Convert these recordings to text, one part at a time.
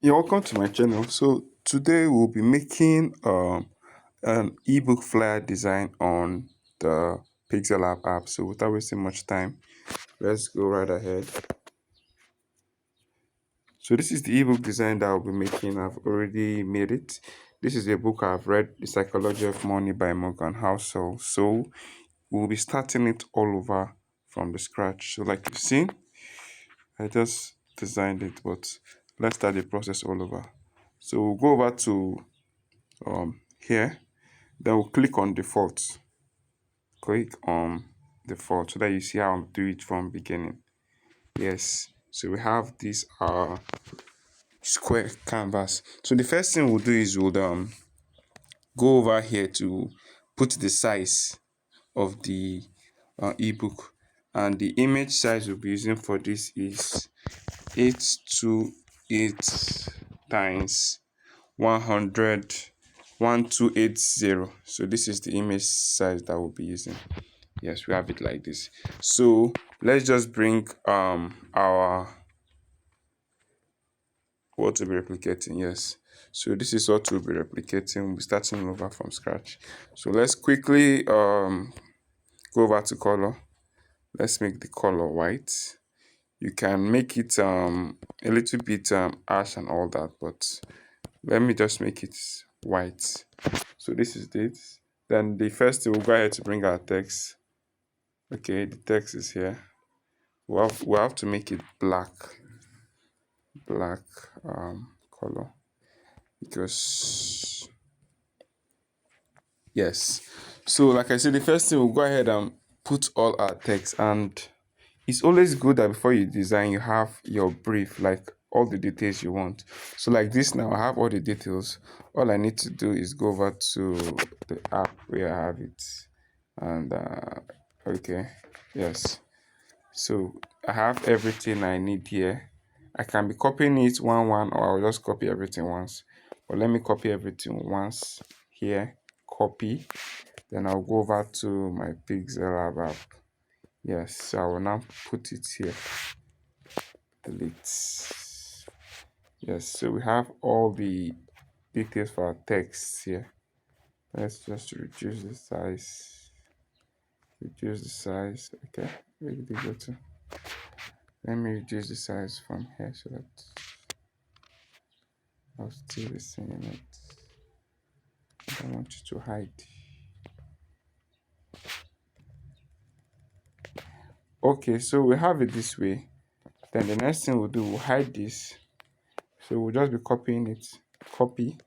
You're welcome to my channel. So today we'll be making an ebook flyer design on the PixelLab app. So without wasting much time, let's go right ahead. So this is the ebook design that I'll be making. I've already made it. This is a book I've read, The Psychology of Money by Morgan Housel. So we'll be starting it all over from the scratch. So like you've seen, I just designed it, but let's start the process all over. So we'll go over to here, then we'll click on default. Click on default so that you see how I do it from beginning. Yes, so we have this square canvas. So the first thing we'll do is we'll go over here to put the size of the ebook, and the image size we'll be using for this is 828 times 100 1280. So this is the image size that we'll be using. Yes, we have it like this. So let's just bring our what to be replicating. Yes, so this is what we'll be replicating. We'll be starting over from scratch. So let's quickly go over to color. Let's make the color white. You can make it a little bit ash and all that, but let me just make it white. So this is it. Then the first thing, we'll go ahead to bring our text. Okay, the text is here. We'll have to make it black color, because yes. So like I said, the first thing, we'll go ahead and put all our text, and it's always good that before you design, you have your brief, like all the details you want. So like this now, I have all the details. All I need to do is go over to the app where I have it, and okay, yes. So I have everything I need here. I can be copying it one, or I'll just copy everything once. But let me copy everything once here, copy. Then I'll go over to my PixelLab app. Yes, so I will now put it here. Delete. Yes, so we have all the details for our text here. Let's just reduce the size. Reduce the size. Okay, where did it go to? Let me reduce the size from here so that I'll still be seeing it. I don't want you to hide. Okay, so we have it this way. Then the next thing we'll do, we'll hide this. So we'll just be copying it. Copy.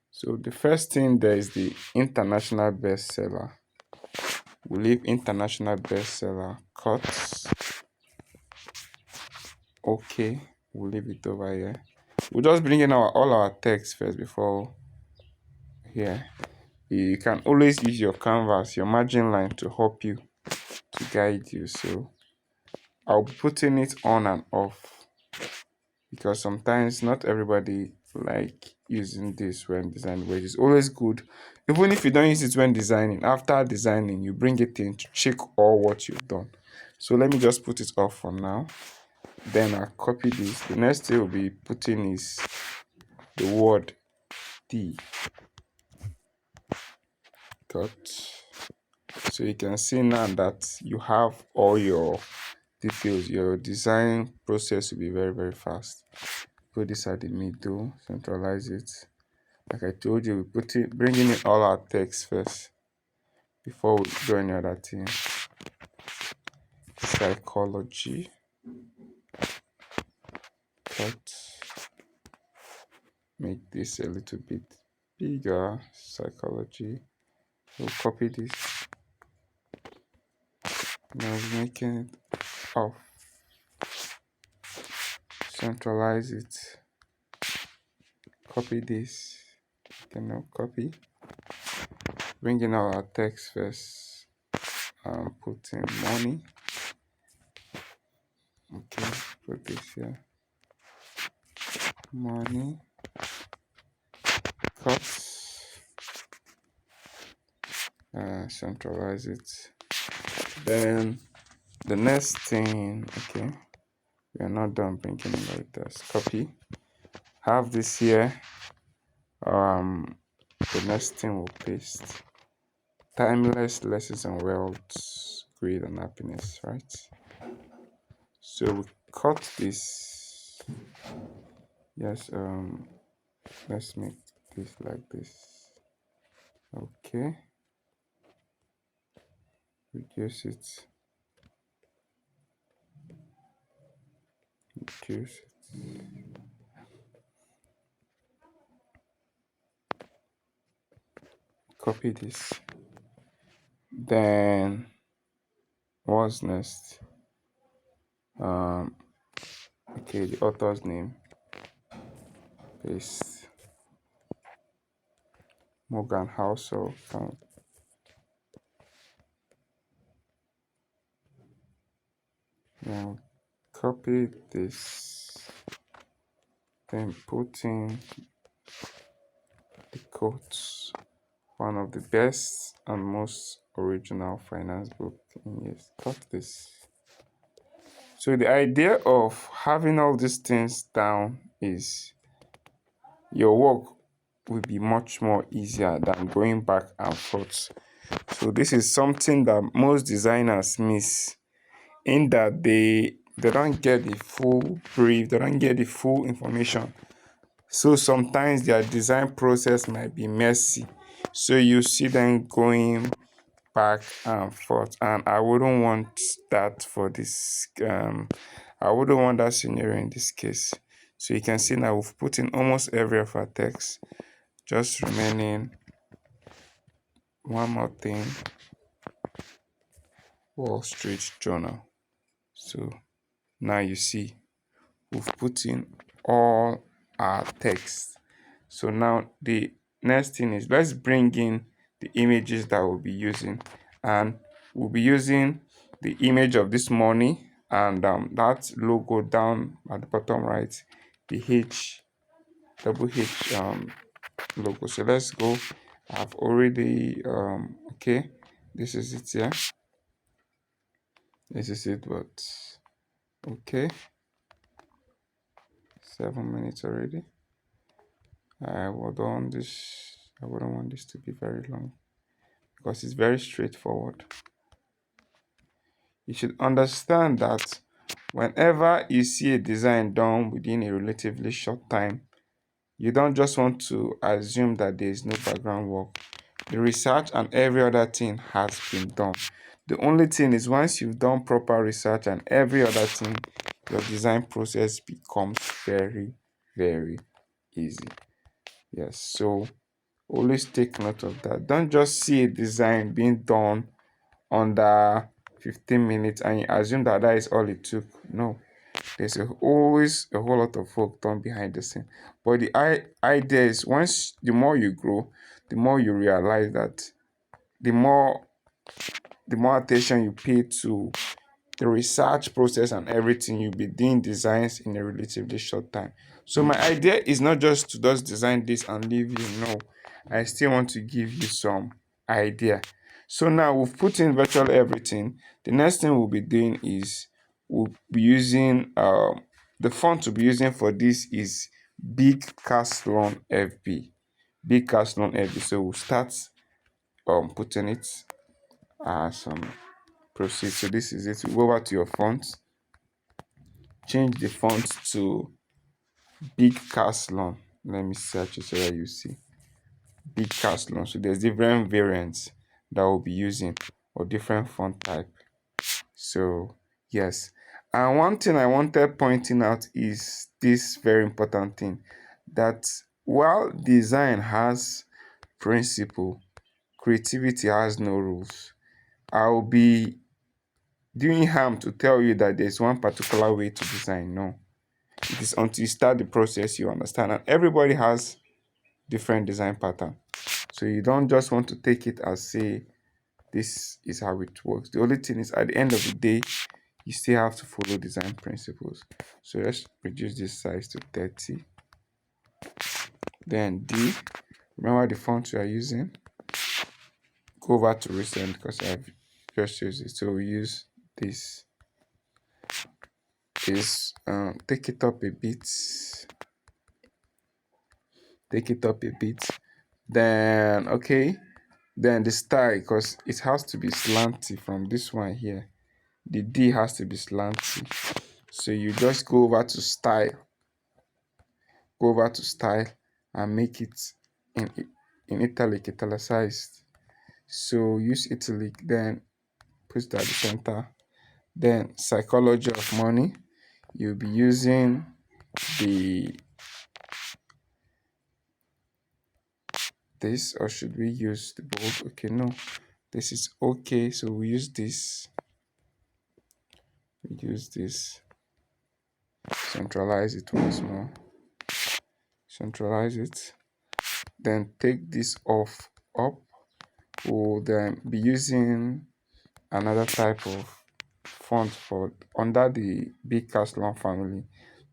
So the first thing there is the international bestseller. We'll leave international bestseller. Cut. Okay, we'll leave it over here. We'll just bring in all our text first before here. You can always use your canvas, your margin line, to help you, to guide you. So I'll be putting it on and off, because sometimes not everybody like using this when designing, but it's always good, even if you don't use it when designing, after designing you bring it in to check all what you've done. So let me just put it off for now. Then I'll copy this. The next thing we'll be putting is the word D. Cut. So you can see now that you have all your details. Your design process will be very, very fast. Put this at the middle, centralize it. Like I told you, we bringing in all our text first before we do any other thing. Psychology. Cut. Make this a little bit bigger. Psychology. We'll copy this. Now we're making it off. Centralize it. Copy this. Can now copy. Bring in our text first. Put in money. Okay, put this here. Money. Cut. Centralize it. Then the next thing, okay, we are not done bringing in the text. Copy. have this here. The next thing we'll paste. Timeless lessons on wealth, greed, and happiness, right? So we cut this. Yes, let's make this like this. Okay. Reduce it. Reduce it. Copy this. Then what's next? Okay, the author's name. Paste. Morgan Housel. Now copy this. Then put in the quotes. One of the best and most original finance book in years. Cut this. So the idea of having all these things down is your work will be much more easier than going back and forth. So this is something that most designers miss, in that they don't get the full brief, they don't get the full information. So sometimes their design process might be messy. So you see them going back and forth, and I wouldn't want that for this. I wouldn't want that scenario in this case. So you can see now we've put in almost every of our text, just remaining one more thing: Wall Street Journal. So now you see we've put in all our text. So now the next thing is, let's bring in the images that we'll be using, and we'll be using the image of this money and that logo down at the bottom right, the double H logo. So let's go. I've already okay, this is it here. This is it, but okay, 7 minutes already. I wouldn't want this to be very long because it's very straightforward. You should understand that whenever you see a design done within a relatively short time, you don't just want to assume that there is no background work. The research and every other thing has been done. The only thing is, once you've done proper research and every other thing, your design process becomes very, very easy. Yes, so always take note of that. Don't just see a design being done under 15 minutes and you assume that that is all it took. No, there's always a whole lot of work done behind the scene. But the idea is, the more you grow, the more you realize that the more attention you pay to the research process and everything, you'll be doing designs in a relatively short time. So my idea is not just to just design this and leave you. No, I still want to give you some idea. So now we've put in virtually everything. The next thing we'll be doing is we'll be using the font we'll be using for this is Big Caslon FB. Big Caslon FB. So we'll start putting it as proceed. So this is it. Go over to your font, change the font to Big Caslon. Let me search it so that you see Big Caslon. So there's different variants that we'll be using, or different font type. So yes, and one thing I wanted pointing out is this very important thing, that while design has principle, creativity has no rules. I'll be doing harm to tell you that there's one particular way to design. No, it is until you start the process you understand, and everybody has different design pattern. So you don't just want to take it as, say, this is how it works. The only thing is, at the end of the day, you still have to follow design principles. So let's reduce this size to 30. Then D, remember the font you are using. Go over to recent because I've just used it. So we use this. Take it up a bit. take it up a bit. Then okay, then the style, because it has to be slanty from this one here. The D has to be slanty. So you just go over to style, and make it in italic, italicized. So use italic, then put that at the center. Then psychology of money, you'll be using the this, or should we use the bold? Okay, no, this is okay. So we use this. Centralize it once more. Centralize it. Then take this off up. We'll then be using another type of font for under the big Castellan family.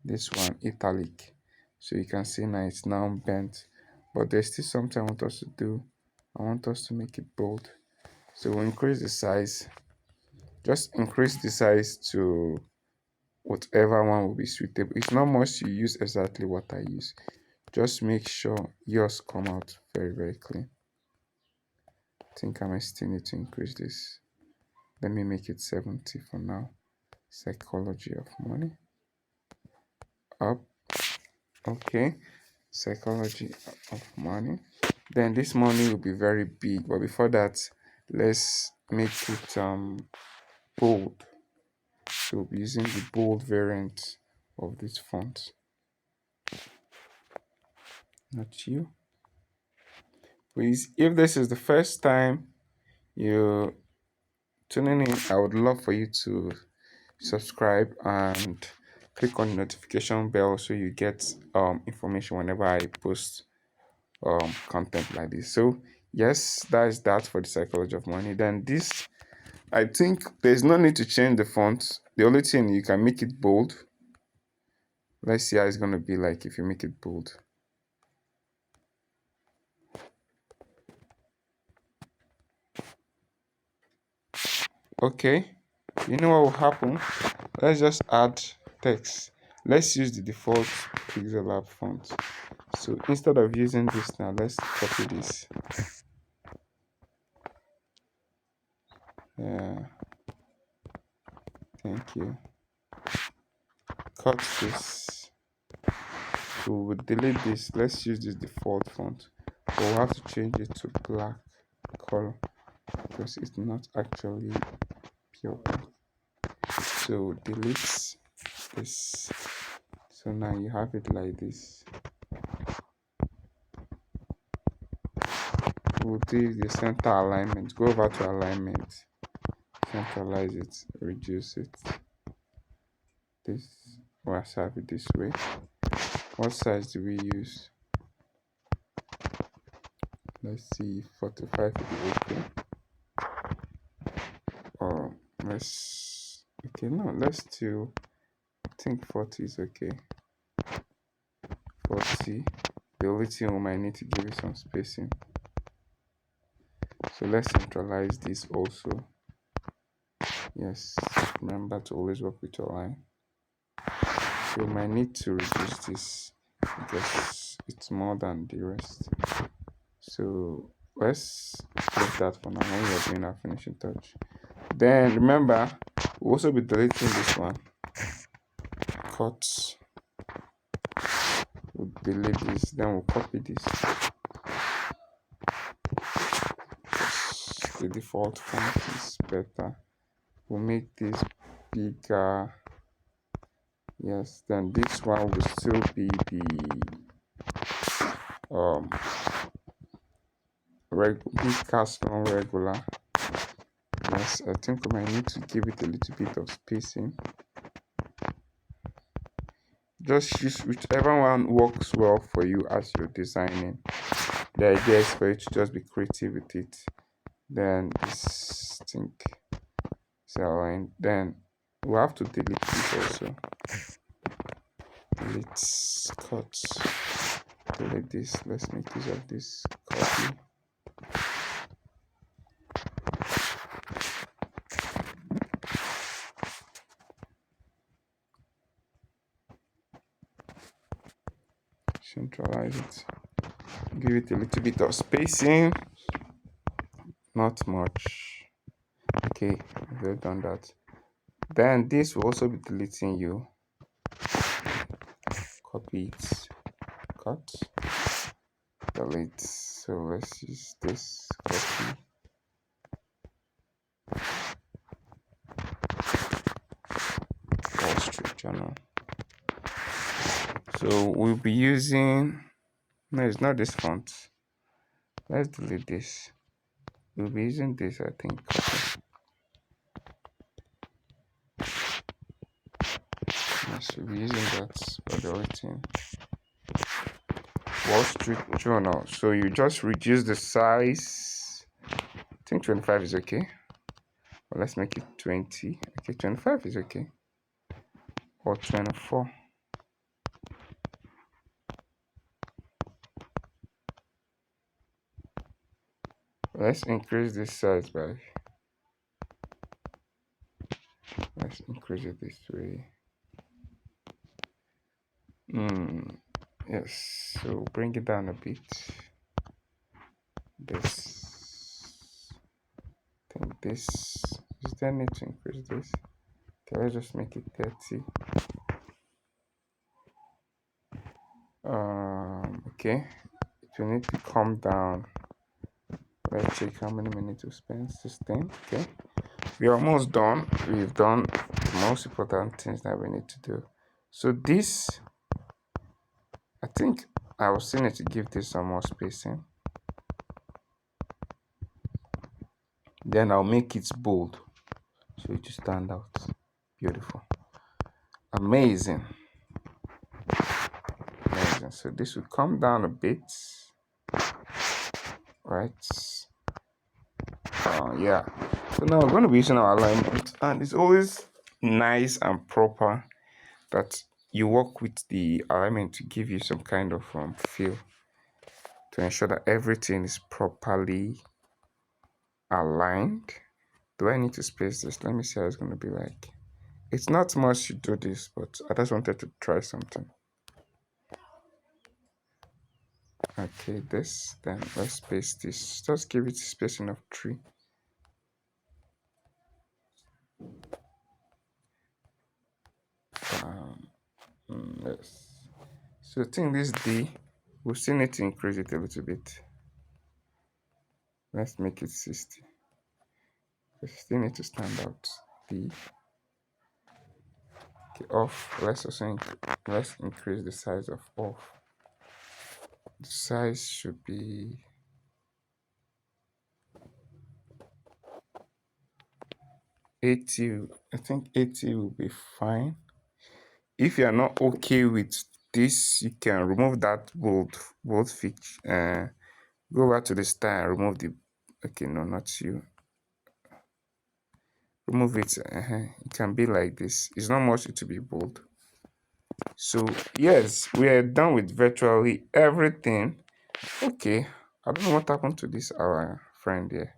This one, italic. So you can see now it's now bent, but there's still something I want us to do. I want us to make it bold. So we'll increase the size. Just increase the size to whatever one will be suitable. It's not much you use exactly what I use. Just make sure yours come out very, very clean. I think I might still need to increase this. Let me make it 70 for now. Psychology of money. Up. Okay. Psychology of money. Then this money will be very big. But before that, let's make it bold. So we'll be using the bold variant of this font. Not you. Please, if this is the first time you're tuning in, I would love for you to subscribe and click on the notification bell so you get information whenever I post content like this. So yes, that is that for the psychology of money. Then this, I think there's no need to change the font. The only thing, you can make it bold. Let's see how it's going to be like if you make it bold. Okay, you know what will happen? Let's just add text. Let's use the default PixelLab font. So instead of using this now, let's copy this. Yeah, thank you. Cut this. So we'll delete this. Let's use this default font, but we'll have to change it to black color because it's not actually pure black. So delete this. So now you have it like this. We'll do the center alignment. Go over to alignment, centralize it, reduce it. This, let's have it this way. What size do we use? Let's see, 45 will be okay. Or let's, okay, no, let's do, I think 40 is okay. 40. The only thing we might need to give it some spacing. So let's centralize this also. Yes, remember to always work with your line. So we might need to reduce this because it's more than the rest. So let's leave that for now when we're doing our finishing touch. Then remember, we'll also be deleting this one. Cut. We'll delete this, then we'll copy this. The default font is better. We'll make this bigger. Yes, then this one will still be the big Castellan regular. Yes, I think we might need to give it a little bit of spacing. Just use whichever one works well for you as you're designing. The idea is for you to just be creative with it. Then this thing is aligned. Then we'll have to delete this also. Delete, cut, delete this. Let's make use of this copy. Centralize it. Give it a little bit of spacing, not much. Okay, we've done that. Then this will also be deleting you. Copy it, cut, delete. So let's use this, copy. Wall Street Journal. So we'll be using, no, it's not this font. Let's delete this. We'll be using this, I think. Yes, we'll be using that for the writing. Wall Street Journal. So you just reduce the size. I think 25 is okay. Well, let's make it 20. Okay, 25 is okay. Or 24. Let's increase this size by. Let's increase it this way. Yes. So bring it down a bit. This. I think this. Is there need to increase this? Okay, let's just make it 30. Okay. It will need to come down. Let's check how many minutes we spend. 16. Okay. We're almost done. We've done the most important things that we need to do. So this, I think I was saying to give this some more spacing. Then I'll make it bold so it will stand out. Beautiful. Amazing. Amazing. So this will come down a bit. Right. Yeah. So now we're going to be using our alignment, and it's always nice and proper that you work with the alignment to give you some kind of feel, to ensure that everything is properly aligned. Do I need to space this? Let me see how it's going to be like. It's not much to do this, but I just wanted to try something. Okay, this, then let's space this. Just give it spacing of 3. Yes. So I think this D, we still need to increase it a little bit. Let's make it 60. We still need to stand out. D. Okay, off. Let's increase the size of off. The size should be 80. I think 80 will be fine. If you are not okay with this, you can remove that bold feature. Go back to the style, remove the. Okay, no, not you. Remove it. It can be like this. It's not much to be bold. So yes, we are done with virtually everything. Okay, I don't know what happened to this our friend here.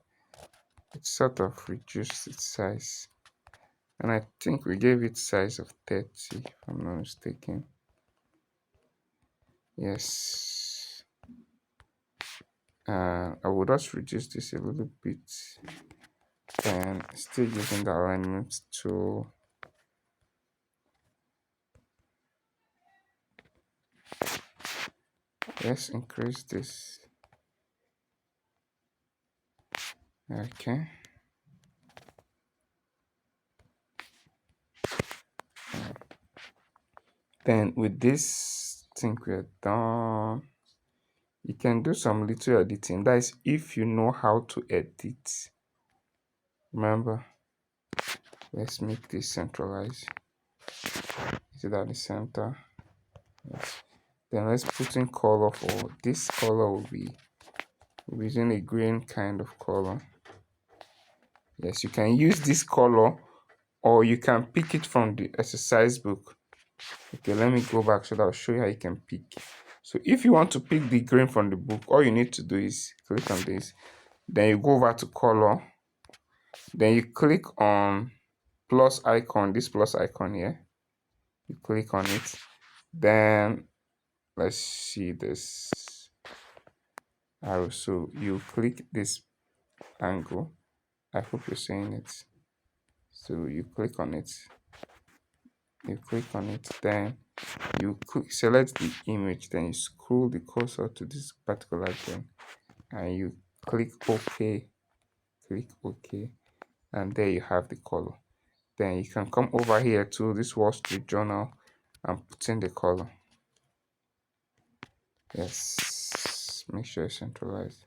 It sort of reduced its size, and I think we gave it size of 30 if I'm not mistaken. Yes. I will just reduce this a little bit and still using the alignment tool. Let's increase this. Okay. Then with this, I think we're done. You can do some little editing. That is if you know how to edit. Remember, let's make this centralized. Is it at the center? Yes. Then let's put in color for this color will be using a green kind of color. Yes, you can use this color or you can pick it from the exercise book. Okay, let me go back so that I'll show you how you can pick. So if you want to pick the green from the book, all you need to do is click on this. Then you go over to color. Then you click on plus icon, this plus icon here. You click on it. Then let's see this. arrow. So you click this angle. I hope you're seeing it. So you click on it. Then you select the image. Then you scroll the cursor to this particular thing, and you click OK. Click OK, and there you have the color. Then you can come over here to this Wall Street Journal and put in the color. Yes, make sure it's centralized.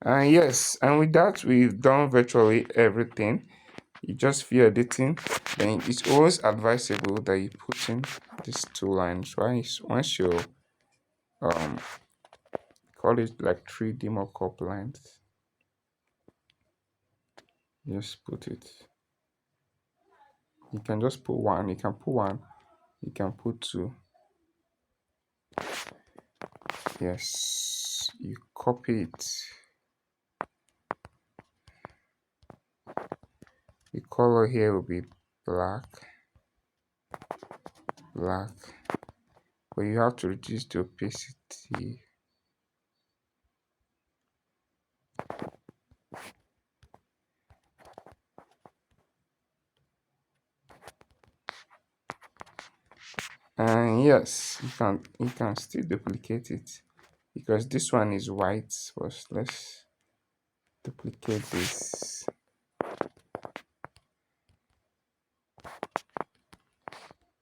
And yes, and with that, we've done virtually everything. You just feel editing. Then it's always advisable that you put in these two lines. Once you call it like 3D mockup lines, just put it. You can just put one. You can put one. You can put two. Yes, you copy it. The color here will be black, but you have to reduce the opacity. And yes, you can still duplicate it because this one is white. But let's duplicate this.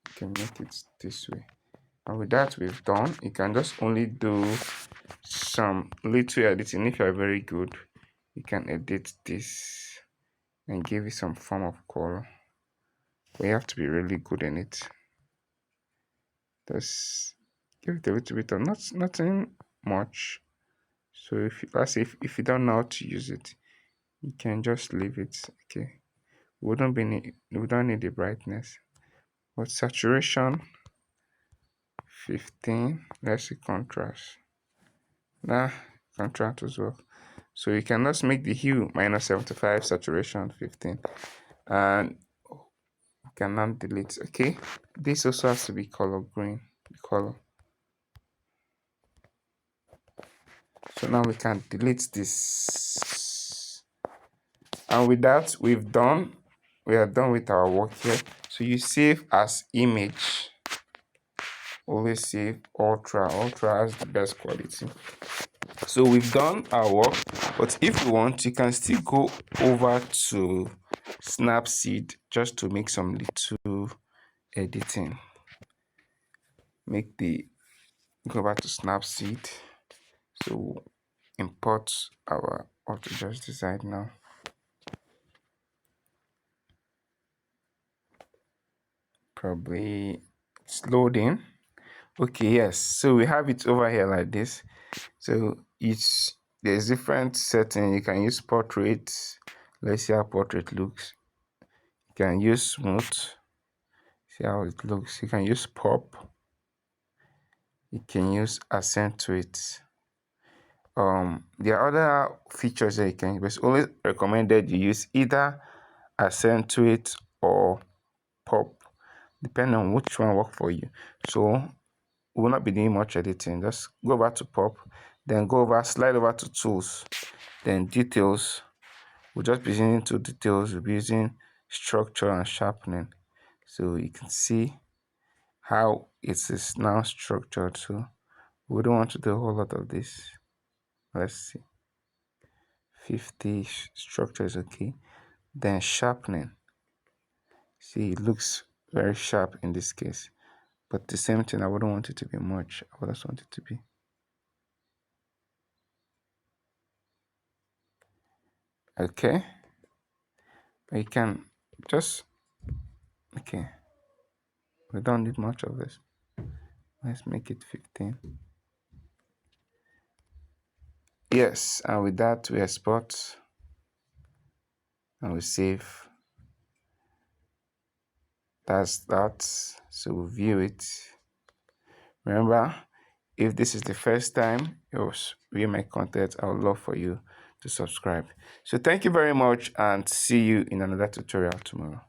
You can make it this way. And with that we've done, you can just only do some little editing. If you're very good, you can edit this and give it some form of color, but you have to be really good in it. Just give it a little bit of nothing much. So if if you don't know how to use it, you can just leave it. Okay, we don't need the brightness, but saturation 15. Let's see contrast. Contrast as well. So you can just make the hue -75, saturation 15, and you can now delete. Okay, this also has to be color green. The color. So now we can delete this. And with that, we are done with our work here. So you save as image. Always save ultra. Ultra has the best quality. So we've done our work, but if you want, you can still go over to Snapseed just to make some little editing. Go back to Snapseed. So import our just design now. Probably it's loading. Okay, yes, so we have it over here like this. So there's different settings. You can use portrait. Let's see how portrait looks. You can use smooth. See how it looks. You can use pop. You can use accentuate. There are other features that you can use, but it's always recommended you use either accentuate or pop, depending on which one works for you. So we will not be doing much editing. Just go over to pop, then slide over to tools, then details. We'll just be using two details. We'll be using structure and sharpening. So you can see how it is now structured. So we don't want to do a whole lot of this. Let's see. 50 structure is okay. Then sharpening. See, it looks very sharp in this case. But the same thing, I wouldn't want it to be much. I would just want it to be. Okay. You can just, okay. We don't need much of this. Let's make it 15. Yes, and with that we export and we save. That's that. So we'll view it. Remember, if this is the first time you're viewing my content, I would love for you to subscribe. So thank you very much and see you in another tutorial tomorrow.